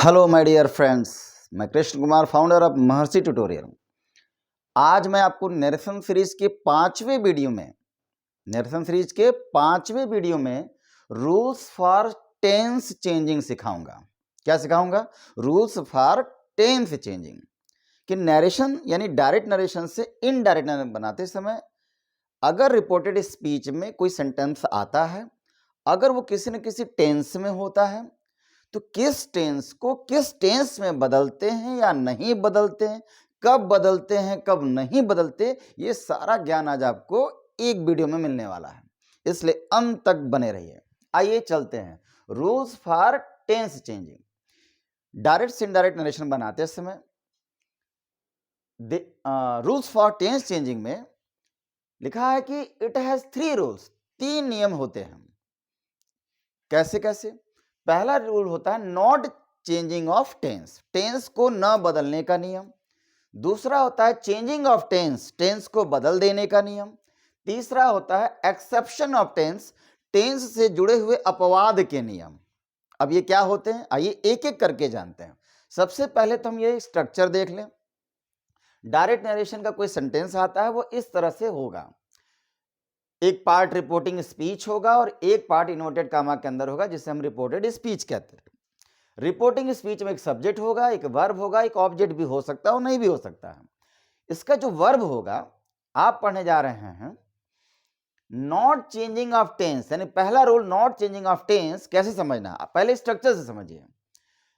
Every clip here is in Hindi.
हेलो माय डियर फ्रेंड्स, मैं Krishna Kumar, founder of Maharshi tutorial. आज मैं आपको नरेशन सीरीज के पांचवें वीडियो में रूल्स फॉर टेंस चेंजिंग सिखाऊंगा। क्या सिखाऊंगा? Rules for tense changing. कि नरेशन यानी डायरेक्ट नरेशन से इनडायरेक्ट नरेशन बनाते समय अगर रिपोर्टेड स्पीच में कोई सेंटेंस आता है, अगर वो किसी न किसी टेंस में होता है, तो किस टेंस को किस टेंस में बदलते हैं या नहीं बदलते हैं, कब बदलते हैं कब नहीं बदलते, ये सारा ज्ञान आज आपको एक वीडियो में मिलने वाला है, इसलिए अंत तक बने रहिए। आइए चलते हैं rules for tense changing. Direct से इनडायरेक्ट नरेशन बनाते समय रूल्स फॉर टेंस चेंजिंग में लिखा है कि इट हैज 3 रूल्स, 3 नियम होते हैं। कैसे कैसे? पहला रूल होता है not changing of tense, tense को न बदलने का नियम। दूसरा होता है चेंजिंग ऑफ टेंस, टेंस को बदल देने का नियम। तीसरा होता है एक्सेप्शन ऑफ टेंस, टेंस से जुड़े हुए अपवाद के नियम। अब ये क्या होते हैं, आइए एक एक करके जानते हैं। सबसे पहले तो हम ये स्ट्रक्चर देख लें। डायरेक्ट नरेशन का कोई सेंटेंस आता है, वो इस तरह से होगा। एक पार्ट रिपोर्टिंग स्पीच होगा और एक पार्ट इन्वर्टेड कामा के अंदर होगा, जिसे हम रिपोर्टेड स्पीच कहते हैं। रिपोर्टिंग स्पीच में एक सब्जेक्ट होगा, एक वर्ब होगा, एक ऑब्जेक्ट भी हो सकता है और नहीं भी हो सकता है। इसका जो वर्ब होगा, आप पढ़ने जा रहे हैं नॉट चेंजिंग ऑफ टेंस, यानी पहला rule not changing of tense. कैसे समझना, पहले स्ट्रक्चर से समझिए।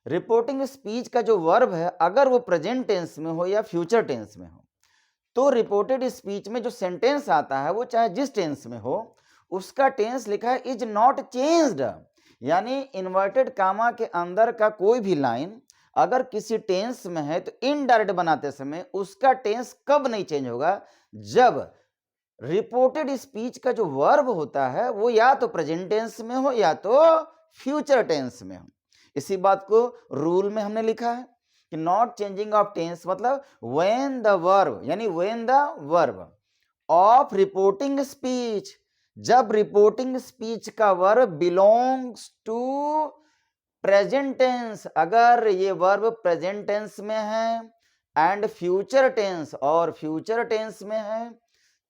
रिपोर्टिंग स्पीच का जो वर्ब है, अगर वो प्रेजेंट टेंस में हो या फ्यूचर टेंस में हो, तो रिपोर्टेड स्पीच में जो सेंटेंस आता है, वो चाहे जिस टेंस में हो, उसका टेंस लिखा है इज नॉट चेंज्ड। यानी इन्वर्टेड कामा के अंदर का कोई भी लाइन अगर किसी टेंस में है, तो इनडायरेक्ट बनाते समय उसका टेंस कब नहीं चेंज होगा? जब रिपोर्टेड स्पीच का जो वर्ब होता है, वो या तो प्रेजेंट टेंस में हो या तो फ्यूचर टेंस में हो। इसी बात को रूल में हमने लिखा है कि नॉट चेंजिंग ऑफ टेंस मतलब व्हेन द वर्ब, यानी when the verb of reporting speech, जब रिपोर्टिंग स्पीच का verb belongs to present tense, अगर ये वर्ब प्रेजेंट टेंस में है एंड फ्यूचर टेंस और फ्यूचर टेंस में है,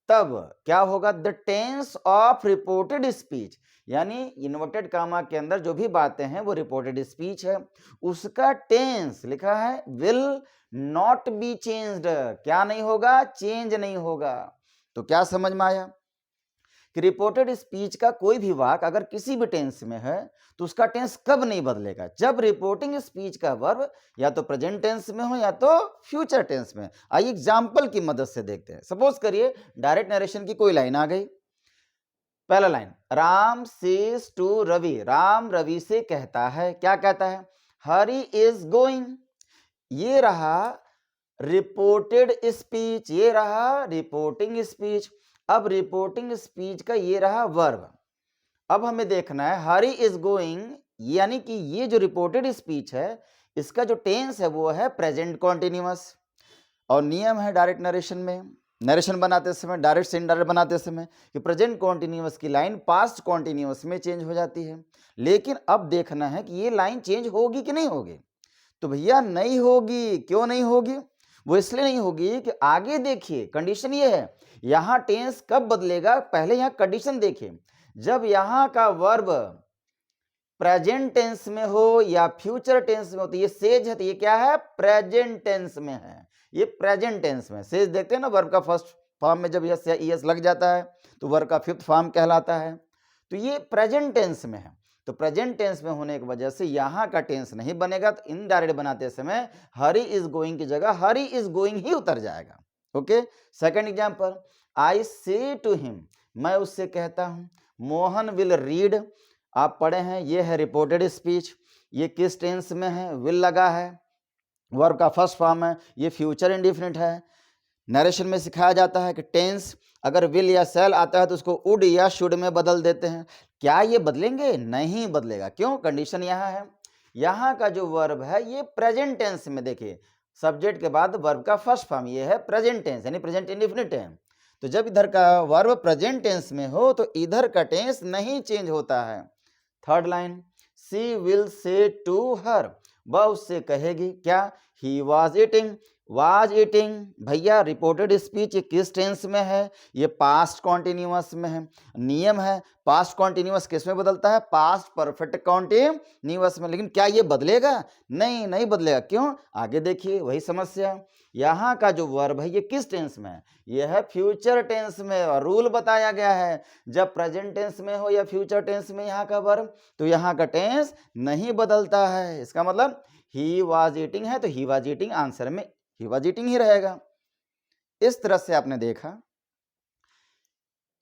तब क्या होगा? The tense of reported speech, यानी इन्वर्टेड कामा के अंदर जो भी बातें हैं वो रिपोर्टेड स्पीच है, उसका टेंस लिखा है विल नॉट बी चेंज्ड। क्या नहीं होगा? चेंज नहीं होगा। तो क्या समझ में आया कि रिपोर्टेड स्पीच का कोई भी वाक्य अगर किसी भी टेंस में है, तो उसका टेंस कब नहीं बदलेगा? जब रिपोर्टिंग स्पीच का वर्ब या तो प्रेजेंट टेंस में हो या तो फ्यूचर टेंस में। आइए एग्जांपल की मदद से देखते हैं। सपोज करिए डायरेक्ट नरेशन की कोई लाइन आ गई। पहला line, Ram says to Ravi, Ram Ravi से कहता है। क्या कहता है? Hari is going. ये रहा रिपोर्टेड स्पीच, ये रहा रिपोर्टिंग स्पीच। अब रिपोर्टिंग स्पीच का ये रहा वर्ब। अब हमें देखना है हरी इज गोइंग, यानी कि ये जो रिपोर्टेड स्पीच है, इसका जो टेंस है वो है प्रेजेंट कॉन्टिन्यूअस। और नियम है डायरेक्ट नरेशन में, नरेशन बनाते समय, डायरेक्ट से इनडायरेक्ट बनाते समय, कि प्रेजेंट कॉन्टिन्यूअस की लाइन पास्ट कॉन्टिन्यूअस में चेंज हो जाती है। लेकिन अब देखना है कि ये लाइन चेंज होगी कि नहीं होगी। तो भैया नहीं होगी। क्यों नहीं होगी? वो इसलिए नहीं होगी कि आगे देखिए, कंडीशन ये है, यहां टेंस कब बदलेगा, पहले यहां कंडीशन देखिए। जब यहां का वर्ब प्रेजेंट टेंस में हो या फ्यूचर टेंस में हो, तो ये सेज है, तो ये क्या है? प्रेजेंट टेंस में है, ये प्रेजेंट टेंस में। सेज देखते हैं ना, वर्ब का फर्स्ट फॉर्म में जब यस या ईएस लग जाता है तो वर्ब का फिफ्थ फॉर्म कहलाता है। तो ये प्रेजेंट टेंस में है, तो प्रेजेंट टेंस में होने की वजह से यहां का टेंस नहीं बनेगा। तो इनडायरेक्ट बनाते समय हरी इज गोइंग की जगह हरी इज गोइंग ही उतर जाएगा। ओके। सेकंड एग्जांपल, आई से टू हिम, मैं उससे कहता हूं। मोहन विल रीड, आप पढ़े हैं, ये है रिपोर्टेड स्पीच। ये किस टेंस में है? विल लगा है, वर्ब का फर्स्ट फॉर्म है, ये फ्यूचर इंडिफिनिट है। नरेशन में सिखाया जाता है कि टेंस अगर विल या सेल आता है तो उसको वुड या शुड में बदल देते हैं। क्या ये बदलेंगे? नहीं बदलेगा। क्यों? कंडीशन यहाँ है, यहाँ का जो वर्ब है ये प्रेजेंट टेंस में, देखिए सब्जेक्ट के बाद वर्ब का फर्स्ट फॉर्म, ये है प्रेजेंट टेंस, यानी प्रेजेंट इंडिफिनिट है। तो जब इधर का वर्ब प्रेजेंट टेंस में हो तो इधर का टेंस नहीं चेंज होता है। Third line, she will say to her, वह उससे कहेगी क्या, he was eating. Was eating भैया रिपोर्टेड स्पीच किस टेंस में है, ये पास्ट कॉन्टिन्यूअस में है। नियम है पास्ट कॉन्टिन्यूअस किस में बदलता है, पास्ट परफेक्ट कॉन्टिन्यूअस में। लेकिन क्या ये बदलेगा, नहीं नहीं बदलेगा। क्यों, आगे देखिए वही समस्या। यहाँ का जो वर्ब है ये किस टेंस में है, ये है फ्यूचर टेंस में। और रूल बताया गया है जब प्रेजेंट टेंस में हो या फ्यूचर टेंस में यहाँ का वर्ब, तो यहाँ का टेंस नहीं बदलता है। इसका मतलब ही वाज ईटिंग है तो ही वाज ईटिंग आंसर में ही वाज ईटिंग ही रहेगा। इस तरह से आपने देखा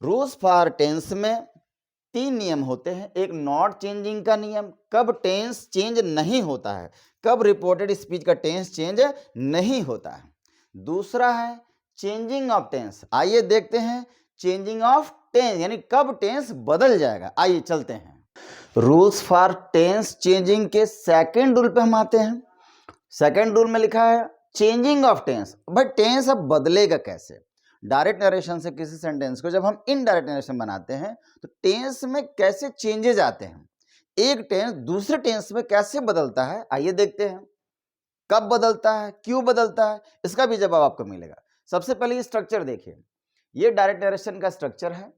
रूल्स फॉर टेंस में 3 नियम होते हैं। एक नॉट चेंजिंग का नियम, कब टेंस चेंज नहीं होता है, कब रिपोर्टेड स्पीच का टेंस चेंज नहीं होता है। दूसरा है चेंजिंग ऑफ टेंस। आइए देखते हैं चेंजिंग ऑफ टेंस यानी कब टेंस बदल जाएगा। आइए चलते हैं रूल्स फॉर टेंस चेंजिंग के सेकेंड रूल पे हम आते हैं। सेकेंड रूल में लिखा है चेंजिंग ऑफ टेंस। भाई टेंस अब बदलेगा कैसे, डायरेक्ट नरेशन से किसी सेंटेंस को जब हम इनडायरेक्ट नरेशन बनाते हैं तो टेंस में कैसे चेंजेस आते हैं, एक टेंस दूसरे टेंस में कैसे बदलता है। आइए देखते हैं कब बदलता है, क्यों बदलता है, इसका भी जवाब आपको मिलेगा। सबसे पहले ये स्ट्रक्चर देखिए, ये डायरेक्ट नरेशन का स्ट्रक्चर है।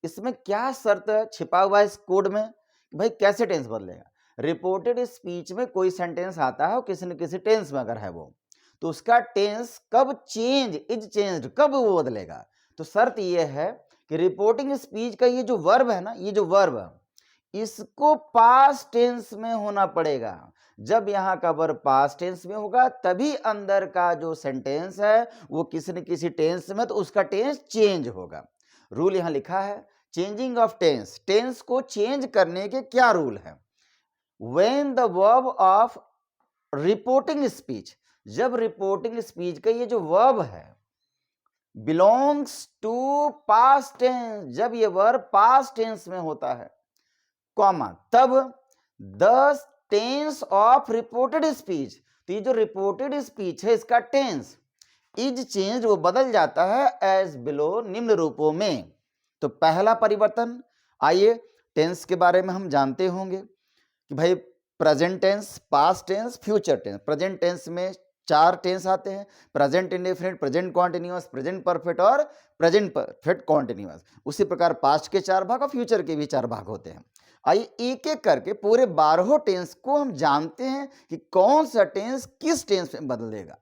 इसमें क्या शर्त है छिपा हुआ है इस कोड में, भाई कैसे टेंस बदलेगा। रिपोर्टेड स्पीच में कोई सेंटेंस आता है और किसी न किसी टेंस में अगर है वो, तो उसका टेंस कब चेंज इज चेंज्ड, कब वो बदलेगा। तो शर्त ये है कि रिपोर्टिंग स्पीच का ये जो वर्ब है ना, ये जो वर्ब है इसको पास्ट टेंस में होना पड़ेगा। जब यहाँ का वर्ब पास्ट टेंस में होगा तभी अंदर का जो सेंटेंस है वो किसी न किसी टेंस में, तो उसका टेंस चेंज होगा। रूल यहाँ लिखा है चेंजिंग ऑफ टेंस, टेंस को चेंज करने के क्या रूल है। When the verb of reporting speech, जब रिपोर्टिंग स्पीच का ये जो वर्ब है बिलोंग्स टू पास्ट टेंस, जब ये वर्ब पास्ट टेंस में होता है, कॉमा तब the tense of reported speech, तो ये जो रिपोर्टेड स्पीच है इसका टेंस इज चेंज, वो बदल जाता है एज बिलो निम्न रूपों में। तो पहला परिवर्तन, आइए टेंस के बारे में हम जानते होंगे कि भाई present tense, past tense, future tense. Present tense में 4 टेंस आते हैं, present indefinite, present continuous, present perfect और प्रेजेंट परफेक्ट कॉन्टिन्यूअस। उसी प्रकार पास्ट के 4 भाग और फ्यूचर के भी 4 भाग होते हैं। आइए एक एक करके पूरे 12 टेंस को हम जानते हैं कि कौन सा टेंस किस टेंस में बदलेगा।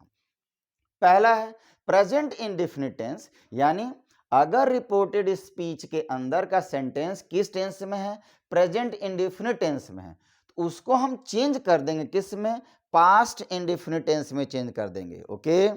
पहला है प्रेजेंट इंडेफिनिट टेंस, यानी अगर रिपोर्टेड स्पीच के अंदर का सेंटेंस किस टेंस में है, प्रेजेंट इंडेफिनिट टेंस में है, तो उसको हम चेंज कर देंगे किस में, पास्ट इंडेफिनिट टेंस में चेंज कर देंगे। ओके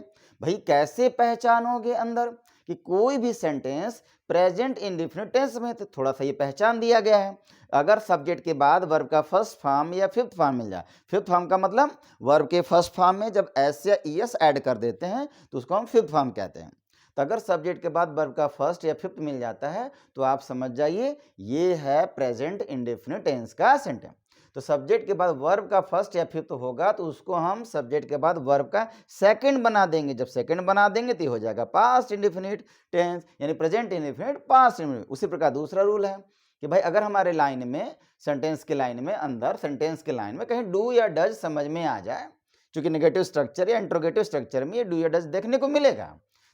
भाई कैसे पहचानोगे अंदर कि कोई भी सेंटेंस प्रेजेंट इंडेफिनिट टेंस में, तो थोड़ा सा ये पहचान दिया गया है। अगर सब्जेक्ट के बाद वर्ब का फर्स्ट फॉर्म या फिफ्थ फॉर्म मिल जाए, फिफ्थ फॉर्म का मतलब वर्ब के फर्स्ट फॉर्म में जब एस या ईएस ऐड कर देते हैं तो उसको हम फिफ्थ फॉर्म कहते हैं। तो अगर सब्जेक्ट के बाद वर्ब का फर्स्ट या फिफ्थ मिल जाता है तो आप समझ जाइए ये है प्रेजेंट इंडेफिनिट टेंस का सेंटेंस। तो सब्जेक्ट के बाद वर्ब का फर्स्ट या फिफ्थ होगा तो उसको हम सब्जेक्ट के बाद वर्ब का सेकंड बना देंगे। जब सेकंड बना देंगे तो हो जाएगा पास्ट इंडेफिनिट टेंस, यानी प्रेजेंट इंडेफिनिट पास्ट इंडेफिनिट। उसी प्रकार दूसरा रूल है कि भाई अगर हमारे लाइन में सेंटेंस के लाइन में अंदर सेंटेंस के लाइन में कहीं डू या डज समझ में आ जाए, क्योंकि नेगेटिव स्ट्रक्चर या इंट्रोगेटिव स्ट्रक्चर में ये डू या डज देखने को मिलेगा,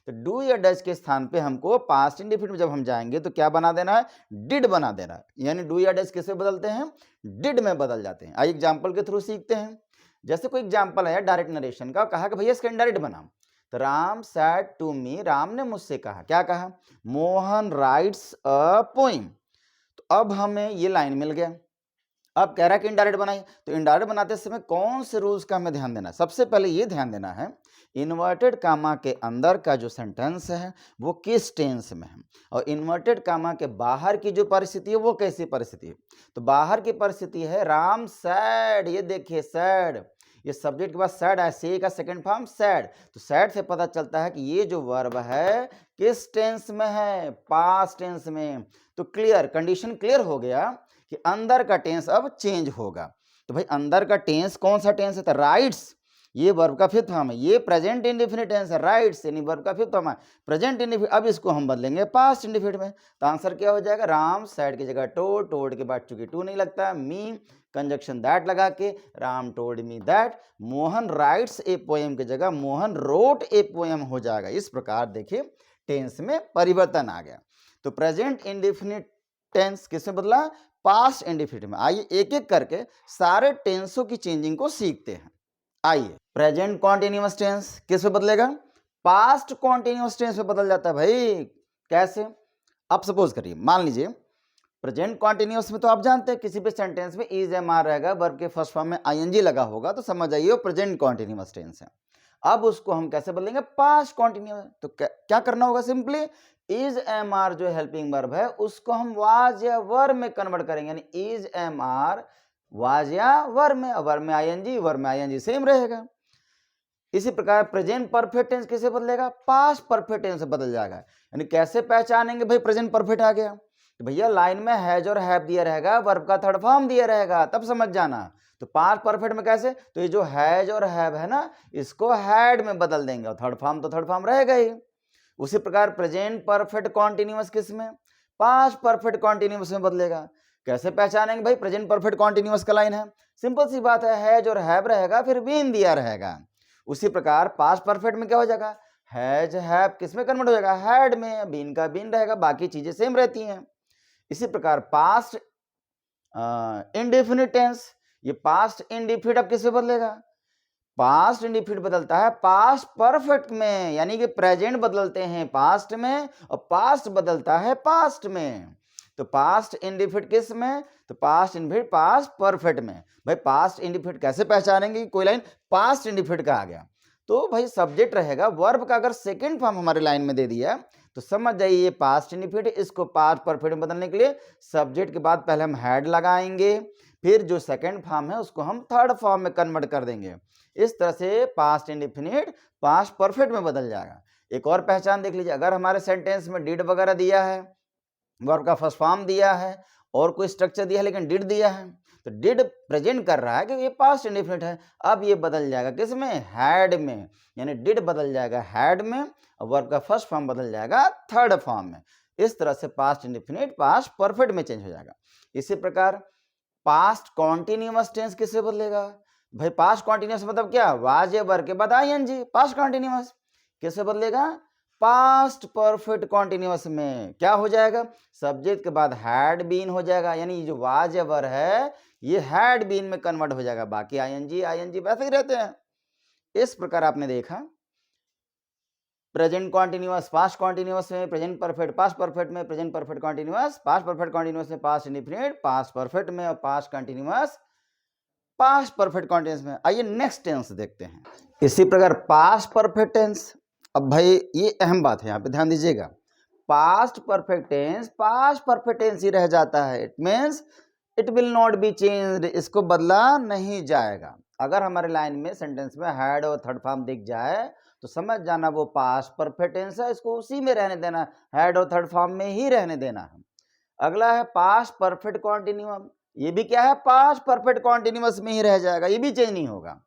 तो डू या डज के स्थान पे हमको पास्ट इंडेफिनिट में जब हम जाएंगे तो क्या बना देना है, डिड बना देना है। यानी डू या डज किससे बदलते हैं, डिड में बदल जाते हैं। आइए एग्जाम्पल के थ्रू सीखते हैं। जैसे कोई एग्जाम्पल है डायरेक्ट नरेशन का, कहा कि भैया इसका इनडायरेक्ट बना, तो Ram said to me, Ram ने मुझसे कहा, क्या कहा, मोहन राइट्स अ पोइम। तो अब हमें ये लाइन मिल गया। अब कह रहा है कि इनडायरेक्ट बनाइए, तो इनडायरेक्ट बनाते समय कौन से रूल्स का हमें ध्यान देना है। सबसे पहले ये ध्यान देना है इन्वर्टेड कामा के अंदर का जो सेंटेंस है वो किस टेंस में है, और इन्वर्टेड कामा के बाहर की जो परिस्थिति है वो कैसी परिस्थिति है। तो बाहर की परिस्थिति है राम सैड, ये देखिए सैड, ये सब्जेक्ट के बाद सैड है, से का सेकंड फॉर्म सैड। तो सैड से पता चलता है कि ये जो वर्ब है किस टेंस में है, पास्ट टेंस में। तो क्लियर, कंडीशन क्लियर हो गया कि अंदर का टेंस अब चेंज होगा। तो भाई अंदर का टेंस कौन सा टेंस है, तो राइट्स, ये वर्ब का फिफ्थ फॉर्म है, ये प्रेजेंट इंडेफिनिट टेंस है, राइट्स यानी वर्ब का फिफ्थ फॉर्म है, प्रेजेंट इंडेफिनिट। अब इसको हम बदलेंगे पास्ट इंडेफिनिट में, तो आंसर क्या हो जाएगा, राम सैड की जगह टोल्ड, टोल्ड के बाद चूंकि टू नहीं लगता है, मी कंजक्शन दैट लगा के Ram told me that, Mohan writes a poem की जगह मोहन रोट ए पोएम हो जाएगा। इस प्रकार देखिए टेंस में परिवर्तन आ गया। तो प्रेजेंट इंडेफिनिट टेंस किसमें बदला, पास्ट इंडेफिनिट में। आइए एक एक करके सारे टेंसों की चेंजिंग को सीखते हैं। आइए, प्रेजेंट कॉन्टिन्यूअस टेंस किस पे बदलेगा, पास्ट कॉन्टिन्यूअस टेंस पे बदल जाता है भाई। कैसे, अब सपोज करिए, मान लीजिए प्रेजेंट कॉन्टिन्यूअस में तो आप जानते हैं किसी भी सेंटेंस में इज एम आर रहेगा, वर्ब के फर्स्ट फॉर्म में आईएनजी लगा होगा, तो समझ आइए वो प्रेजेंट कॉन्टिन्यूअस टेंस है। अब उसको हम कैसे बदलेंगे, पास्ट कॉन्टिन्यूअस। तो क्या करना होगा, सिंपली इज एम आर जो हेल्पिंग वर्ब है उसको हम वाज या वर्ब में कन्वर्ट करेंगे, यानी इज एम आर वाज या वर्ब में, वर्ब में आईएनजी, वर्ब में आईएनजी सेम रहेगा। इसी प्रकार प्रेजेंट परफेक्ट टेंस किसे बदलेगा, पास्ट परफेक्ट टेंस से बदल जाएगा। यानी कैसे पहचानेंगे भाई प्रेजेंट परफेक्ट आ गया, तो भैया लाइन में हैज और हैव दिया रहेगा, वर्ब का थर्ड फॉर्म दिया रहेगा, तब समझ जाना। तो पास्ट परफेक्ट में कैसे, तो ये जो हैज और हैव है ना, इसको हैड में बदल देंगे, और थर्ड फॉर्म तो थर्ड फॉर्म रहेगा ही। उसी प्रकार प्रेजेंट परफेक्ट कॉन्टिन्यूअस किस में, पास्ट परफेक्ट कॉन्टिन्यूअस में बदलेगा। कैसे पहचानेंगे भाई प्रेजेंट परफेक्ट कॉन्टिन्यूअस का लाइन है, सिंपल सी बात है, हैज और हैव रहेगा, फिर बीन दिया रहेगा। उसी प्रकार पास्ट परफेक्ट में क्या हो जाएगा, हैज हैव किस में कन्वर्ट हो जाएगा, हैड में, बीन का बीन रहेगा, बाकी चीजें सेम रहती हैं। इसी प्रकार पास्ट इंडेफिनिट टेंस, ये पास्ट इंडेफिनिट अब किस में बदलेगा, पास्ट इंडेफिनिट बदलता है पास्ट परफेक्ट में, यानी कि प्रेजेंट बदलते हैं पास्ट में और पास्ट बदलता है पास्ट में। तो पास्ट इंडेफिनिट किस में, तो पास्ट इंडेफिनिट पास्ट परफेक्ट में। भाई पास्ट इंडेफिनिट कैसे पहचानेंगे, कोई लाइन पास्ट इंडेफिनिट का आ गया तो भाई सब्जेक्ट रहेगा, वर्ब का अगर सेकंड फॉर्म हमारे लाइन में दे दिया तो समझ जाइए ये पास्ट इंडेफिनिट, इसको पास्ट परफेक्ट में बदलने के लिए सब्जेक्ट के बाद पहले हम हैड लगाएंगे, फिर जो सेकंड फॉर्म है उसको हम थर्ड फॉर्म में कन्वर्ट कर देंगे। इस तरह से पास्ट इंडेफिनिट पास्ट परफेक्ट में बदल जाएगा। एक और पहचान देख लीजिए, अगर हमारे सेंटेंस में डिड वगैरह दिया है, वर्ब का फर्स्ट फॉर्म दिया है और कोई स्ट्रक्चर दिया है लेकिन डिड दिया है, तो डिड प्रेजेंट कर रहा है कि ये पास्ट इंडेफिनिट है, अब ये बदल जाएगा किस में, हैड में, यानी डिड बदल जाएगा हैड में और वर्ब का फर्स्ट फॉर्म बदल जाएगा थर्ड फॉर्म में। इस तरह से पास्ट इंडेफिनिट पास्ट परफेक्ट में चेंज हो जाएगा। इसी प्रकार पास्ट कॉन्टिन्यूअस टेंस किससे बदलेगा, भाई पास्ट कॉन्टिन्यूअस मतलब क्या, वाज या वर्ब के बाद आईएनजी, पास्ट कॉन्टिन्यूअस किससे बदलेगा, पास्ट परफेक्ट कॉन्टिन्यूअस में। क्या हो जाएगा, सब्जेक्ट के बाद हैड बीन हो जाएगा, यानी जो वाज या वर्ब है ये हैड बीन में कन्वर्ट हो जाएगा, बाकी आईएनजी आईएनजी वैसे ही रहते हैं। इस प्रकार आपने देखा प्रेजेंट कॉन्टिन्यूअस पास्ट कॉन्टिन्यूअस में, प्रेजेंट परफेक्ट पास्ट परफेक्ट में, present perfect continuous past perfect continuous में, पास्ट इंडेफिनिट पास्ट परफेक्ट में और past continuous past perfect continuous में। आइए नेक्स्ट टेंस देखते हैं। इसी प्रकार पास्ट परफेक्ट टेंस, अब भाई ये अहम बात है, यहाँ पे ध्यान दीजिएगा, past perfect tense past perfect tense ही रह जाता है, it means it will not be changed, इसको बदला नहीं जाएगा। अगर हमारे लाइन में सेंटेंस में हैड और थर्ड फॉर्म दिख जाए तो समझ जाना वो पास्ट परफेक्ट टेंस है, इसको उसी में रहने देना, हैड और थर्ड फॉर्म में ही रहने देना है। अगला है पास्ट परफेक्ट कॉन्टिन्यूअस, ये भी क्या है, पास्ट परफेक्ट कॉन्टिन्यूअस में ही रह जाएगा, ये भी चेंज नहीं होगा।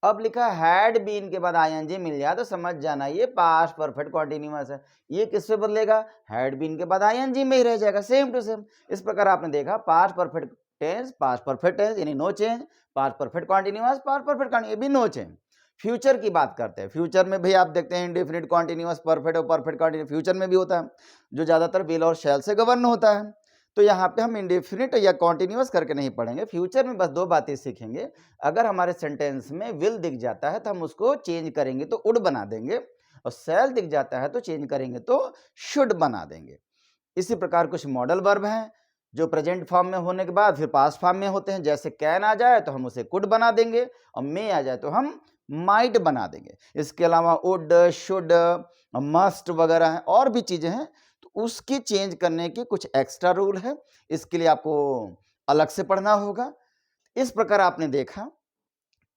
अब लिखा हैड बीन के बाद आईएनजी मिल जाए तो समझ जाना ये पास्ट परफेक्ट कॉन्टिन्यूअस है। ये किससे बदलेगा, हैड बीन के बाद आईएनजी में ही रह जाएगा, सेम टू सेम। इस प्रकार आपने देखा past perfect tense past perfect tense यानी no change, past perfect continuous past perfect ये भी नो चेंज। फ्यूचर की बात करते हैं, फ्यूचर में भी आप देखते हैं इंडेफिनिट कॉन्टिन्यूअस परफेक्ट और परफेक्ट कॉन्टिन्यूअस फ्यूचर में भी होता है, जो ज्यादातर विल और शैल से गवर्न होता है। तो यहाँ पे हम इंडेफिनिट या कॉन्टिन्यूअस करके नहीं पढ़ेंगे, फ्यूचर में बस दो बातें सीखेंगे। अगर हमारे सेंटेंस में विल दिख जाता है तो हम उसको चेंज करेंगे तो वुड बना देंगे, और शैल दिख जाता है तो चेंज करेंगे तो शुड बना देंगे। इसी प्रकार कुछ मॉडल वर्ब हैं जो प्रेजेंट फॉर्म में होने के बाद फिर पास्ट फॉर्म में होते हैं, जैसे कैन आ जाए तो हम उसे कुड बना देंगे और मे आ जाए तो हम माइट बना देंगे। इसके अलावा वुड शुड मस्ट वगैरह हैं, और भी चीजें हैं, तो उसकी चेंज करने की कुछ एक्स्ट्रा रूल है, इसके लिए आपको अलग से पढ़ना होगा। इस प्रकार आपने देखा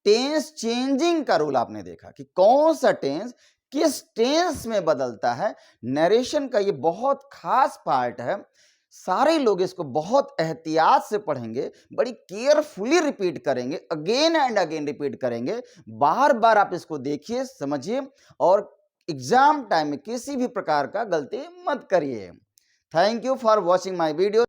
टेंस चेंजिंग का रूल, आपने देखा कि कौन सा टेंस किस टेंस में बदलता है। नरेशन का ये बहुत खास पार्ट है, सारे लोग इसको बहुत एहतियात से पढ़ेंगे, बड़ी केयरफुली रिपीट करेंगे, अगेन एंड अगेन रिपीट करेंगे। बार बार आप इसको देखिए, समझिए और एग्जाम टाइम में किसी भी प्रकार का गलती मत करिए। Thank you for watching my video.